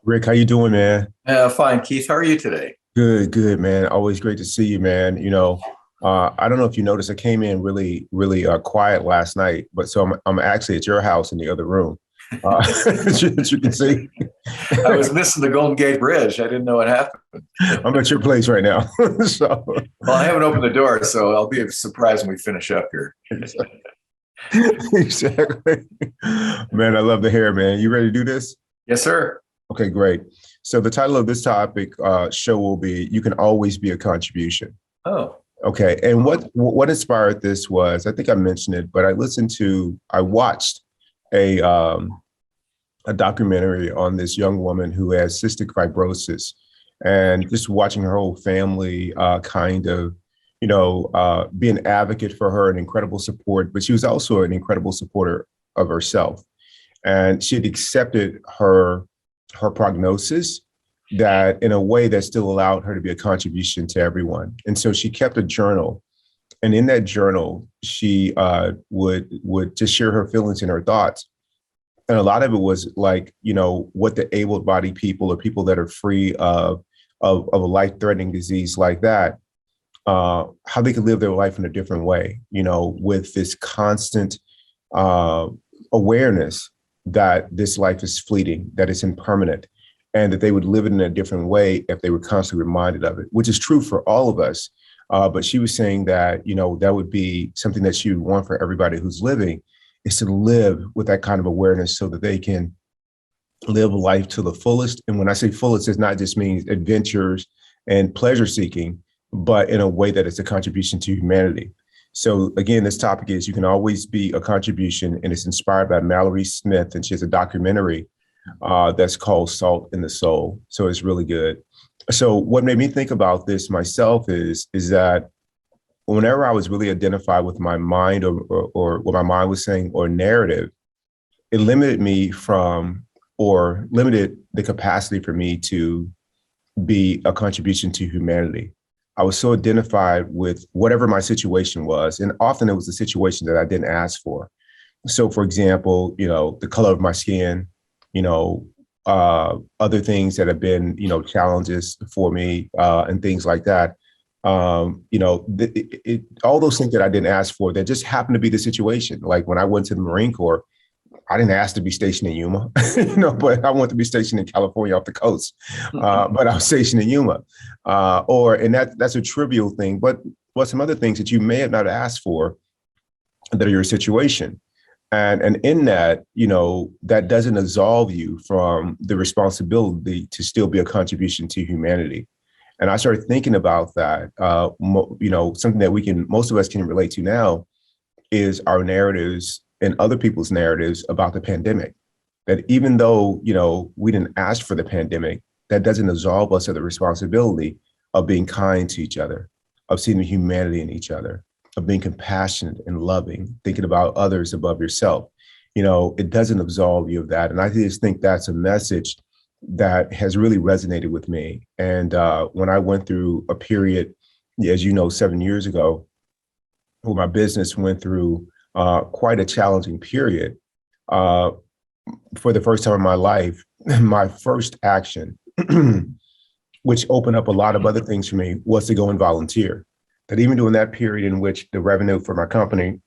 Rick, how you doing, man? Fine, Keith. How are you today? Good, good, man. Always great to see you, man. I don't know if you noticed, I came in really quiet last night, but so I'm actually at your house in the other room. As you can see, I was missing the Golden Gate Bridge. I didn't know what happened. I'm at your place right now. So Well, I haven't opened the door, so I'll be surprised when we finish up here. exactly, man. I love the hair, man. You ready to do this? Yes, sir. Okay, great. So the title of this topic show will be "You Can Always Be a Contribution." Oh, Okay, and what inspired this was, I think I mentioned it, but I watched a a documentary on this young woman who has cystic fibrosis, and just watching her whole family be an advocate for her and incredible support, but she was also an incredible supporter of herself, and she had accepted her prognosis that in a way that still allowed her to be a contribution to everyone. And so she kept a journal. And in that journal, she would just share her feelings and her thoughts. And a lot of it was like, what the able-bodied people or people that are free of a life-threatening disease like that, how they could live their life in a different way, with this constant awareness that this life is fleeting, that it's impermanent, and that they would live it in a different way if they were constantly reminded of it, which is true for all of us. But she was saying that, that would be something that she would want for everybody who's living, is to live with that kind of awareness so that they can live life to the fullest. And when I say fullest, it not just means adventures and pleasure seeking, but in a way that it's a contribution to humanity. So again, this topic is "You Can Always Be a Contribution," and it's inspired by Mallory Smith, and she has a documentary that's called Salt in the Soul. So it's really good. So what made me think about this myself is that whenever I was really identified with my mind or what my mind was saying or narrative, it limited me from or limited the capacity for me to be a contribution to humanity. I was so identified with whatever my situation was, and often it was a situation that I didn't ask for. So, for example, the color of my skin, other things that have been, challenges for me, and things like that. All those things that I didn't ask for that just happened to be the situation. Like when I went to the Marine Corps, I didn't ask to be stationed in Yuma, but I wanted to be stationed in California off the coast. But I was stationed in Yuma, and that's a trivial thing. But some other things that you may have not asked for that are your situation. And in that, that doesn't absolve you from the responsibility to still be a contribution to humanity. And I started thinking about that. Something that most of us can relate to now is our narratives and other people's narratives about the pandemic. That even though, we didn't ask for the pandemic, that doesn't absolve us of the responsibility of being kind to each other, of seeing the humanity in each other, of being compassionate and loving, thinking about others above yourself. It doesn't absolve you of that. And I just think that's a message that has really resonated with me. And when I went through a period, as you know, 7 years ago, where my business went through quite a challenging period, for the first time in my life, my first action, which opened up a lot of other things for me, was to go and volunteer. That even during that period in which the revenue for my company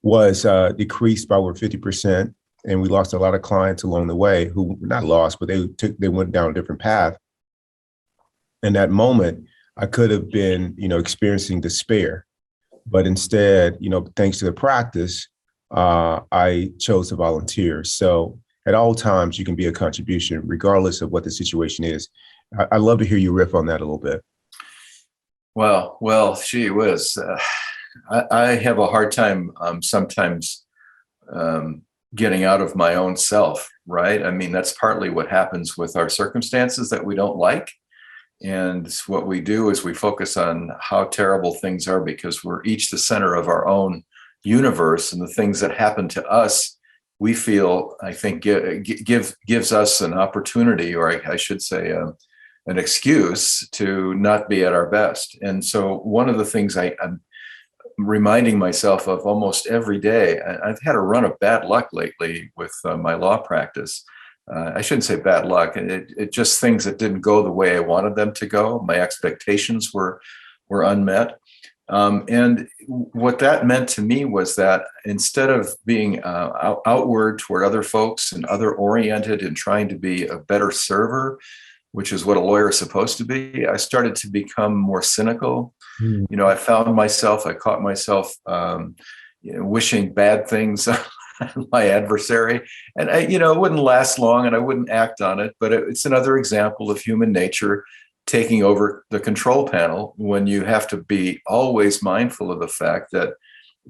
was decreased by over 50%, and we lost a lot of clients along the way who were not lost, but they went down a different path. In that moment, I could have been, experiencing despair, but instead, thanks to the practice, I chose to volunteer. So at all times, you can be a contribution, regardless of what the situation is. I'd love to hear you riff on that a little bit. Well, gee whiz. I have a hard time sometimes getting out of my own self, right? I mean, that's partly what happens with our circumstances that we don't like. And what we do is we focus on how terrible things are because we're each the center of our own universe, and the things that happen to us, we feel, I think, gives us an opportunity, or I should say, an excuse to not be at our best. And so one of the things I'm reminding myself of almost every day, I've had a run of bad luck lately with my law practice, I shouldn't say bad luck. It just things that didn't go the way I wanted them to go. My expectations were unmet. And what that meant to me was that instead of being outward toward other folks and other oriented and trying to be a better server, which is what a lawyer is supposed to be, I started to become more cynical. Mm. I caught myself, wishing bad things on my adversary. And it wouldn't last long and I wouldn't act on it, but it's another example of human nature taking over the control panel when you have to be always mindful of the fact that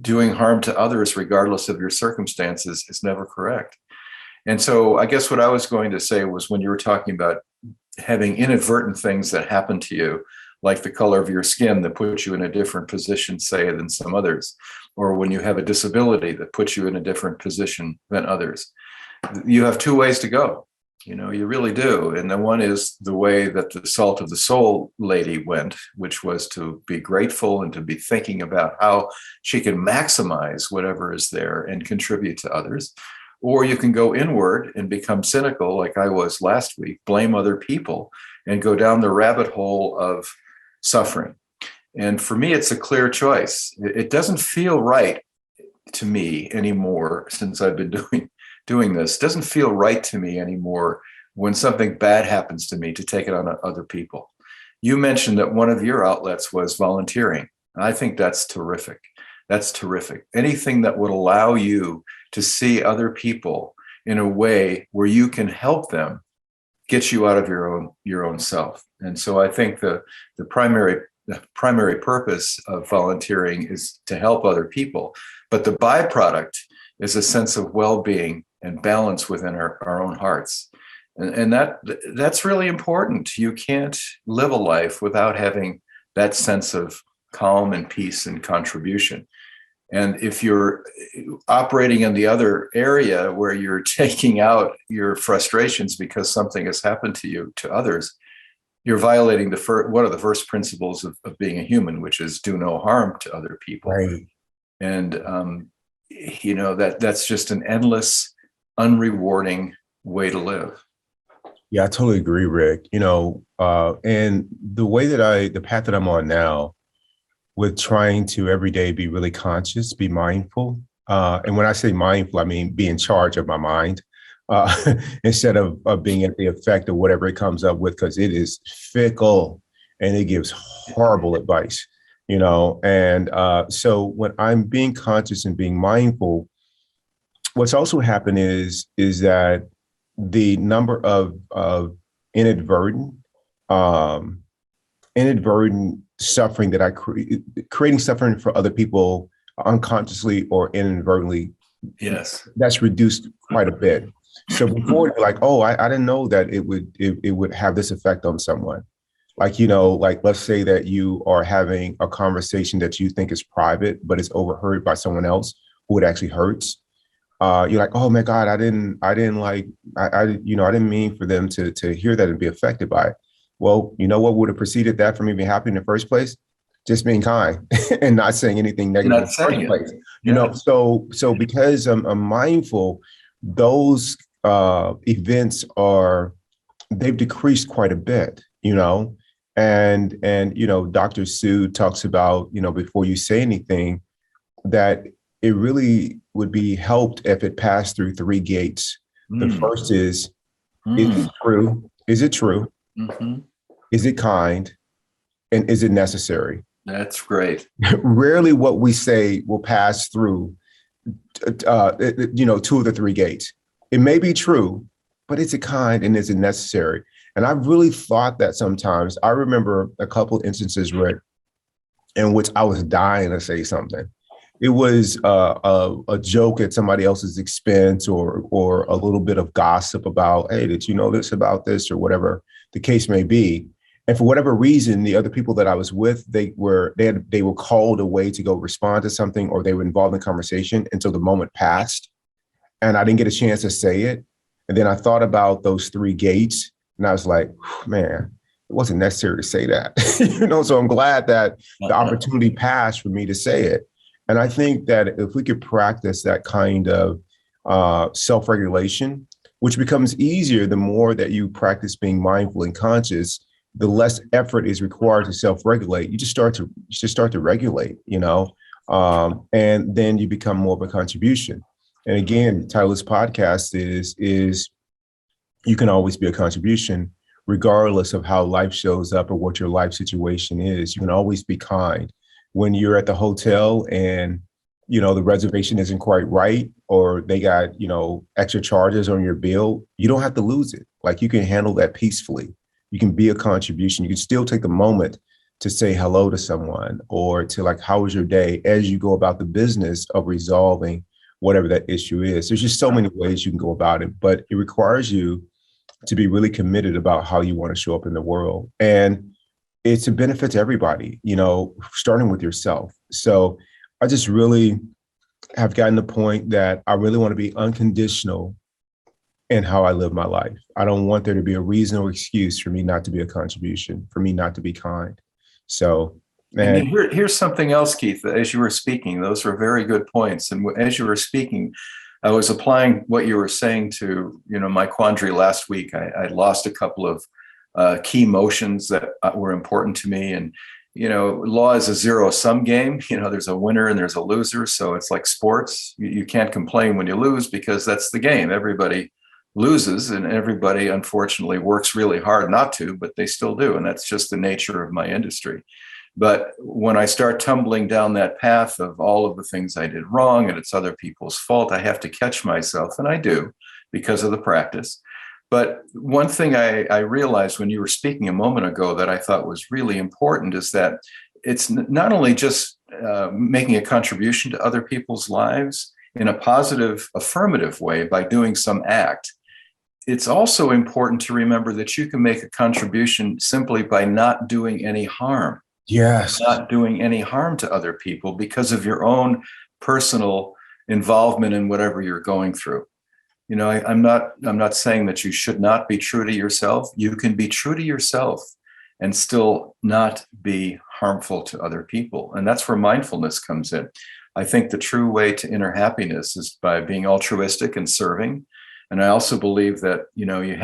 doing harm to others, regardless of your circumstances, is never correct. And so I guess what I was going to say was, when you were talking about having inadvertent things that happen to you, like the color of your skin that puts you in a different position, say, than some others, or when you have a disability that puts you in a different position than others, you have two ways to go. You really do. And the one is the way that the Salt of the Soul lady went, which was to be grateful and to be thinking about how she can maximize whatever is there and contribute to others. Or you can go inward and become cynical, like I was last week, blame other people, and go down the rabbit hole of suffering. And for me, it's a clear choice. It doesn't feel right to me anymore, since I've been doing this. It doesn't feel right to me anymore when something bad happens to me to take it on other people. You mentioned that one of your outlets was volunteering. I think that's terrific. That's terrific. Anything that would allow you to see other people in a way where you can help them gets you out of your own self. And so I think the primary purpose of volunteering is to help other people, but the byproduct is a sense of well-being and balance within our own hearts. And that's really important. You can't live a life without having that sense of calm and peace and contribution. And if you're operating in the other area where you're taking out your frustrations because something has happened to you, to others, you're violating one of the first principles of being a human, which is do no harm to other people. Right. And, that's just an endless, unrewarding way to live. Yeah, I totally agree, Rick. And the path that I'm on now, with trying to every day be really conscious, be mindful. And when I say mindful, I mean be in charge of my mind, instead of being at the effect of whatever it comes up with, because it is fickle and it gives horrible advice, And so when I'm being conscious and being mindful, what's also happened is that the number of inadvertent suffering that I creating suffering for other people unconsciously or inadvertently, yes, that's reduced quite a bit. So before, like, oh, I didn't know that it would have this effect on someone. Like, like let's say that you are having a conversation that you think is private, but it's overheard by someone else who it actually hurts. You're like, oh my God, I didn't mean for them to hear that and be affected by it. Well, what would have preceded that from even happening in the first place? Just being kind and not saying anything negative in the first place. So because I'm mindful, those events they've decreased quite a bit, and Dr. Sue talks about, before you say anything, that it really would be helped if it passed through three gates. The first is it true? Is it true? Mm-hmm. Is it kind? And is it necessary? That's great. Rarely what we say will pass through, two of the three gates. It may be true, but is it kind and is it necessary? And I've really thought that sometimes. I remember a couple instances, Rick, in which I was dying to say something. It was a joke at somebody else's expense, or a little bit of gossip about, hey, did you know this about this, or whatever the case may be. And for whatever reason, the other people that I was with, they were called away to go respond to something, or they were involved in conversation until the moment passed, and I didn't get a chance to say it. And then I thought about those three gates, and I was like, man, it wasn't necessary to say that, So I'm glad that the opportunity passed for me to say it. And I think that if we could practice that kind of self-regulation, which becomes easier the more that you practice being mindful and conscious. The less effort is required to self-regulate. You just start to regulate, and then you become more of a contribution. And again, the title of this podcast is you can always be a contribution, regardless of how life shows up or what your life situation is. You can always be kind. When you're at the hotel and the reservation isn't quite right, or they got extra charges on your bill, you don't have to lose it. Like, you can handle that peacefully. You can be a contribution. You can still take the moment to say hello to someone, or to, like, how was your day, as you go about the business of resolving whatever that issue is. There's just so many ways you can go about it, but it requires you to be really committed about how you want to show up in the world. And it's a benefit to everybody, starting with yourself. So I just really have gotten the point that I really want to be unconditional in how I live my life. I don't want there to be a reason or excuse for me not to be a contribution, for me not to be kind. So, and here's something else, Keith. As you were speaking, those were very good points. And as you were speaking, I was applying what you were saying to, my quandary last week. I lost a couple of key emotions that were important to me. And, law is a zero-sum game. There's a winner and there's a loser. So it's like sports. You can't complain when you lose, because that's the game. Everybody loses, and everybody, unfortunately, works really hard not to, but they still do. And that's just the nature of my industry. But when I start tumbling down that path of all of the things I did wrong and it's other people's fault, I have to catch myself, and I do, because of the practice. But one thing I realized when you were speaking a moment ago that I thought was really important is that it's not only just making a contribution to other people's lives in a positive, affirmative way by doing some act. It's also important to remember that you can make a contribution simply by not doing any harm. yes, Not doing any harm to other people because of your own personal involvement in whatever you're going through. I'm not saying that you should not be true to yourself. You can be true to yourself and still not be harmful to other people. And that's where mindfulness comes in. I think the true way to inner happiness is by being altruistic and serving. And I also believe that, you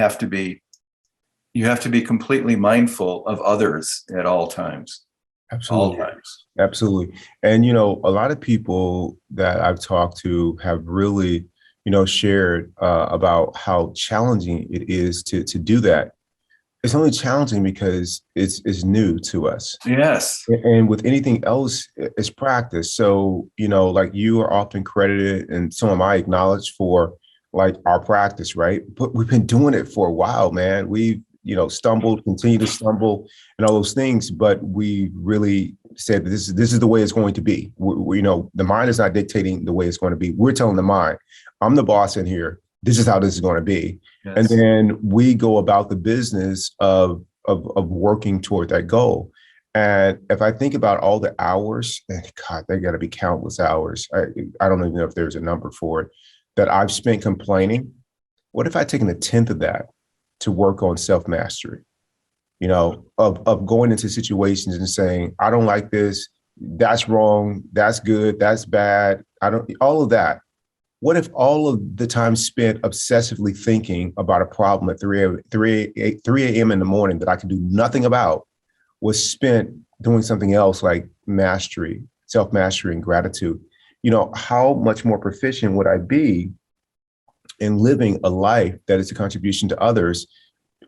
have to be completely mindful of others at all times. absolutely. All times. Absolutely. And, a lot of people that I've talked to have really, shared about how challenging it is to do that. It's only challenging because it's new to us. Yes. And with anything else, it's practice. So, like, you are often credited, and so am I, acknowledged for, like, our practice, right? But we've been doing it for a while, man. We've, stumbled, continue to stumble, and all those things. But we really said that this is the way it's going to be. The mind is not dictating the way it's going to be. We're telling the mind, I'm the boss in here. This is how this is going to be. Yes. And then we go about the business of working toward that goal. And if I think about all the hours, and God, they got to be countless hours. I don't even know if there's a number for it, that I've spent complaining. What if I'd taken a tenth of that to work on self-mastery, of going into situations and saying, I don't like this, that's wrong, that's good, that's bad, all of that. What if all of the time spent obsessively thinking about a problem at 3 a.m. in the morning that I could do nothing about was spent doing something else, like mastery, self-mastery, and gratitude? How much more proficient would I be in living a life that is a contribution to others,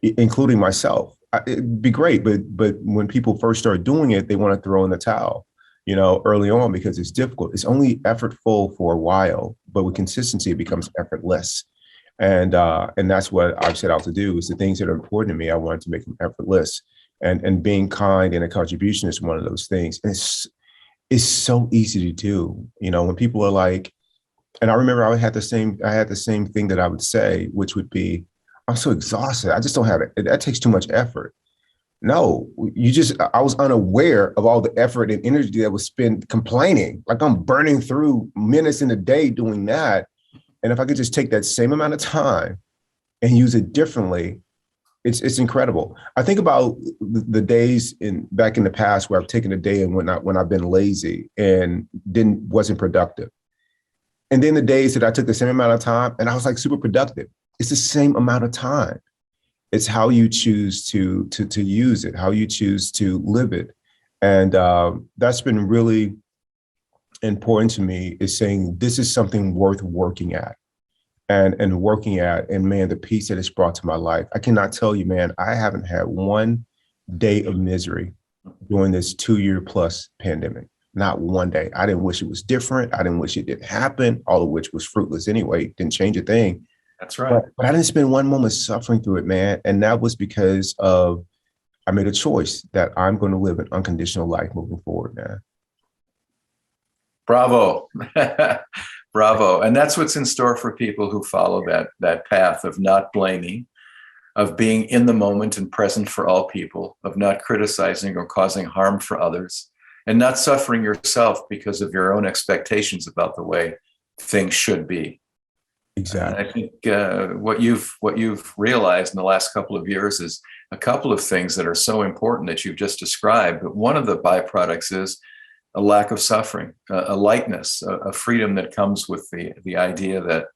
including myself? It'd be great, but when people first start doing it, they want to throw in the towel, early on, because it's difficult. It's only effortful for a while, but with consistency, it becomes effortless. And that's what I've set out to do. Is the things that are important to me, I wanted to make them effortless. And being kind and a contribution is one of those things. And it's so easy to do. When people are like, and I remember I had the same thing that I would say, which would be, I'm so exhausted. I just don't have it. That takes too much effort. No, I was unaware of all the effort and energy that was spent complaining. Like, I'm burning through minutes in a day doing that. And if I could just take that same amount of time and use it differently, it's incredible. I think about the days back in the past where I've taken a day and when I've been lazy and wasn't productive. And then the days that I took the same amount of time and I was, like, super productive. it's the same amount of time. It's how you choose to use it, how you choose to live it. And that's been really important to me, is saying this is something worth working at and working at. And man, the peace that it's brought to my life. I cannot tell you, man, I haven't had one day of misery during this 2-year plus pandemic. Not one day. I didn't wish it was different. I didn't wish it didn't happen, all of which was fruitless anyway. Didn't change a thing. That's right. But I didn't spend one moment suffering through it, man. And that was because of, I made a choice that I'm going to live an unconditional life moving forward, man. Bravo. Bravo. And that's what's in store for people who follow that path of not blaming, of being in the moment and present for all people, of not criticizing or causing harm for others, and not suffering yourself because of your own expectations about the way things should be. Exactly. I think what you've realized in the last couple of years is a couple of things that are so important that you've just described. But one of the byproducts is a lack of suffering, a lightness, a freedom that comes with the idea that,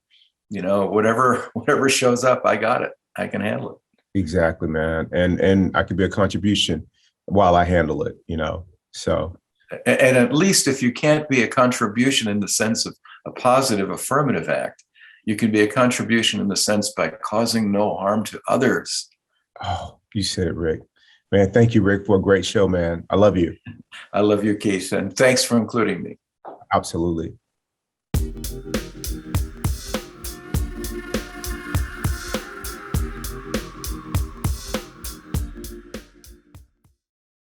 you know, whatever shows up, I got it. I can handle it. Exactly, man. And I could be a contribution while I handle it, you know. So, and at least if you can't be a contribution in the sense of a positive affirmative act, you can be a contribution in the sense by causing no harm to others. oh, you said it, Rick. Man, thank you, Rick, for a great show, man. I love you. I love you, Keith, and thanks for including me. Absolutely.